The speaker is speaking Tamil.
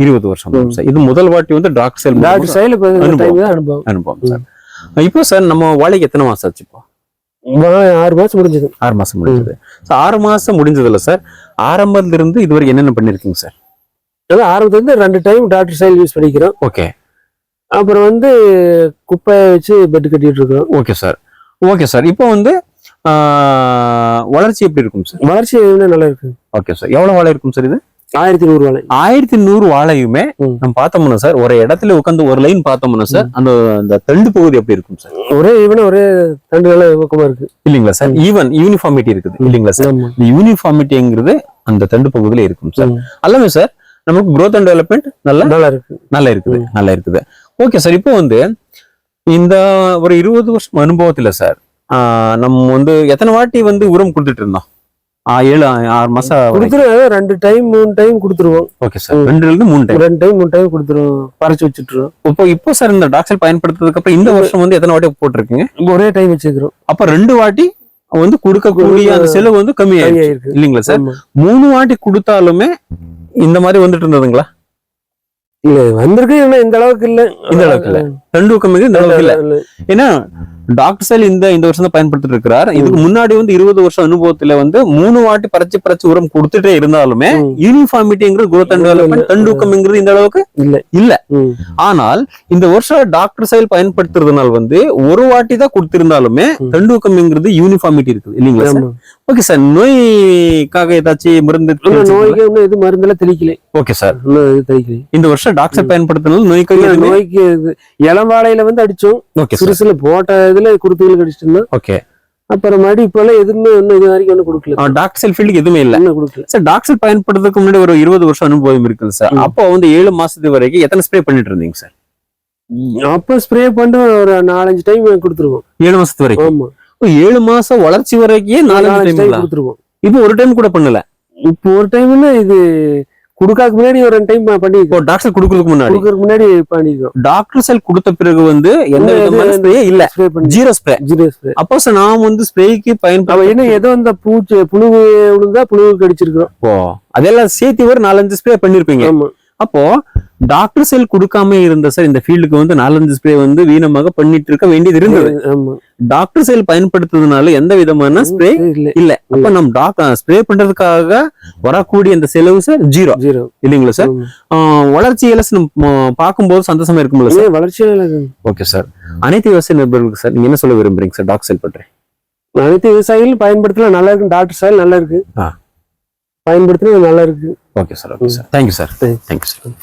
20 வருஷம் சார். இது முதல் வாட்டி வந்து டாக்டர் சைல் அனுபவம் சார். இப்போ சார் நம்ம வாழைக்கு எத்தனை மாசம் ஆச்சு? இப்போ 6 மாசம் முடிஞ்சது. 6 மாசம் முடிஞ்சது. 6 மாசம் முடிஞ்சதுல சார் ஆரம்பத்துல இருந்து இதுவரை என்னென்ன பண்ணிருக்கீங்க சார்? அதான் ஆரம்பத்துல இருந்து 2 டைம் டாக்டர் சைல் யூஸ் பண்ணிக்கிறோம். ஓகே. அப்புறம் வந்து குப்பையை வச்சு பெட் கட்டிட்டு இருக்கோம். Okay sir. Okay sir. இப்போ வந்து வளர்ச்சி எப்படி இருக்கும் சார்? வளர்ச்சி நல்லா இருக்கு. Okay sir. எவ்வளவு வாழை இருக்கும் சார்? இது 1100 வாழை. 1100 வாழையுமே நம்ம பார்த்தோம்னா சார் ஒரு இடத்துல உட்காந்து ஒரு லைன் பார்த்தோம்னா சார் அந்த தண்டு பகுதி எப்படி இருக்கும் சார்? ஒரே ஈவனா ஒரே தண்டு நல்லா ஊக்கமா இருக்கு இல்லைங்களா சார்? யூனிஃபார்மிட்டி இருக்குது இல்லைங்களா சார்? இந்த யூனிஃபார்மிட்டிங்கிறது அந்த தண்டு பகுதியில இருக்கும் சார். எல்லாமே சார் நமக்கு growth and development நல்லா இருக்குது. Okay sir. இப்போ வந்து இந்த ஒரு 20 வருஷம் அனுபவத்துல சார் நம்ம வந்து எத்தனை வாட்டி வந்து உரம் கொடுத்துட்டு இருந்தோம்? 7-6 மாசம் 2 டைம் 3 டைம் கொடுத்துருவோம். Okay sir. 2 ல இருந்து 3 டைம் கொடுத்துருவோம். பறிச்சு வச்சுட்டுருவோம். இப்போ சார் இந்த டாக்டர் பயன்படுத்துறதுக்கு அப்புறம் இந்த வருஷம் வந்து எத்தனை வாட்டி போட்டிருக்கீங்க? ஒரே டைம் வச்சுக்கிறோம். அப்ப 2 வாட்டி வந்து கொடுக்கக்கூடிய அந்த செலவு வந்து கம்மி ஆயிருக்கு இல்லைங்களா சார்? 3 வாட்டி கொடுத்தாலுமே இந்த மாதிரி வந்துட்டு இருந்ததுங்களா? இல்ல வந்திருக்கு. இந்த அளவுக்கு இல்ல. தண்டு ஊக்கம் இந்த அளவுக்கு இல்ல. ஏன்னா டாக்டர் சைல் இந்த வருஷம் தான் பயன்படுத்திட்டு இருக்கிறார். இதுக்கு முன்னாடி வந்து 20 வருஷம் அனுபவத்துல வந்து 3 வாட்டி பறிச்சு உரம் கொடுத்துட்டே இருந்தாலுமே யூனிஃபார்மிட்டிங்கிறது growth and development தண்டு ஊக்கம்ங்கிறது இந்த அளவுக்கு இல்ல. ஆனால் இந்த வருஷம் டாக்டர் சைல் பயன்படுத்துறதுனால வந்து ஒரு வாட்டி தான் கொடுத்திருந்தாலுமே தண்டு ஊக்கம்ங்கிறது யூனிஃபார்மிட்டி இருக்குது இல்லைங்களா சார்? Okay sir. நோய்க்காக ஏதாச்சும் மருந்து? நோய்க்கு எது மருந்தெல்லாம் தெளிக்கல. Okay sir. தெளிக்கல. இந்த வருஷம் டாக்டர் பயன்படுத்தினாலும் நோய்க்கு இளம் வாழையில வந்து அடிச்சோம். சிறுசுல போட்ட இதுல குருத்துகள் கடிச்சிட்டு. ஓகே. அப்புறம் மறுபடியும் இப்ப எல்லாம் எதுவுமே இது வரைக்கும் ஒன்னும் கொடுக்கல. டாக்டர் செல் ஃபீல்டுக்கு எதுவுமே இல்ல கொடுக்கல சார். டாக்டர் பயன்படுத்துறதுக்கு முன்னாடி ஒரு 20 வருஷம் அனுபவம் இருக்குது சார். அப்போ வந்து 7 மாசத்து வரைக்கும் எத்தனை ஸ்ப்ரே பண்ணிட்டு இருந்தீங்க சார்? அப்ப ஸ்ப்ரே பண்ணிட்டு ஒரு 4-5 டைம் கொடுத்துருவோம். 7 மாசத்து வரைக்கும்? 7 மாசம் வளர்ச்சி வரைக்கும் 4-5 டைம் கொடுத்துருவோம். இப்போ ஒரு டைம் கூட பண்ணல. இப்போ ஒரு டைம்ல இது குடுக்காக்கு முன்னாடி ஒரு 2 டைம் பண்ணிருக்கோம். டாக்டர் குடுக்கிறதுக்கு முன்னாடி பண்ணிருக்கோம். டாக்டர் செல் கொடுத்த பிறகு வந்து எந்த விதமான ஸ்ப்ரே இல்ல. Zero spray. அப்போ சார் நாம வந்து ஸ்ப்ரேக்கு என்ன ஏதோ அந்த புழுவு விழுந்தா புழுவு கடிச்சிருக்கோம். அதெல்லாம் சேர்த்து ஒரு 4-5 ஸ்ப்ரே பண்ணிருப்பீங்க. அப்போ டாக்டர் செல் கொடுக்காம இருந்த சார் இந்த ஃபீல்டுக்கு வந்து 4-5 ஸ்ப்ரே வந்து வீணமாக பண்ணிட்டு இருக்க வேண்டியது இருந்தது. டாக்டர் செல் பயன்படுத்துறதுனால எந்த விதமான ஸ்ப்ரே இல்ல. அப்ப நம்ம ஸ்ப்ரே பண்றதுக்காக வரக்கூடிய அந்த செலவு சார் ஜீரோ இல்லைங்களா சார்? வளர்ச்சியில பார்க்கும்போது சந்தோஷமா இருக்கும்ல சார்? வளர்ச்சியில. Okay sir. அனைத்து விவசாய நிபுணர்களுக்கு சார் நீங்க என்ன சொல்ல விரும்புறீங்க சார் டாக்டர் செல் பற்றி? அனைத்து விவசாயிகளும் பயன்படுத்தலாம். நல்லா இருக்கு. டாக்டர் செல் நல்லா இருக்கு. பயன்படுத்தினா நல்லா இருக்கு. Okay sir. Okay sir. Thank you sir. Thank you sir.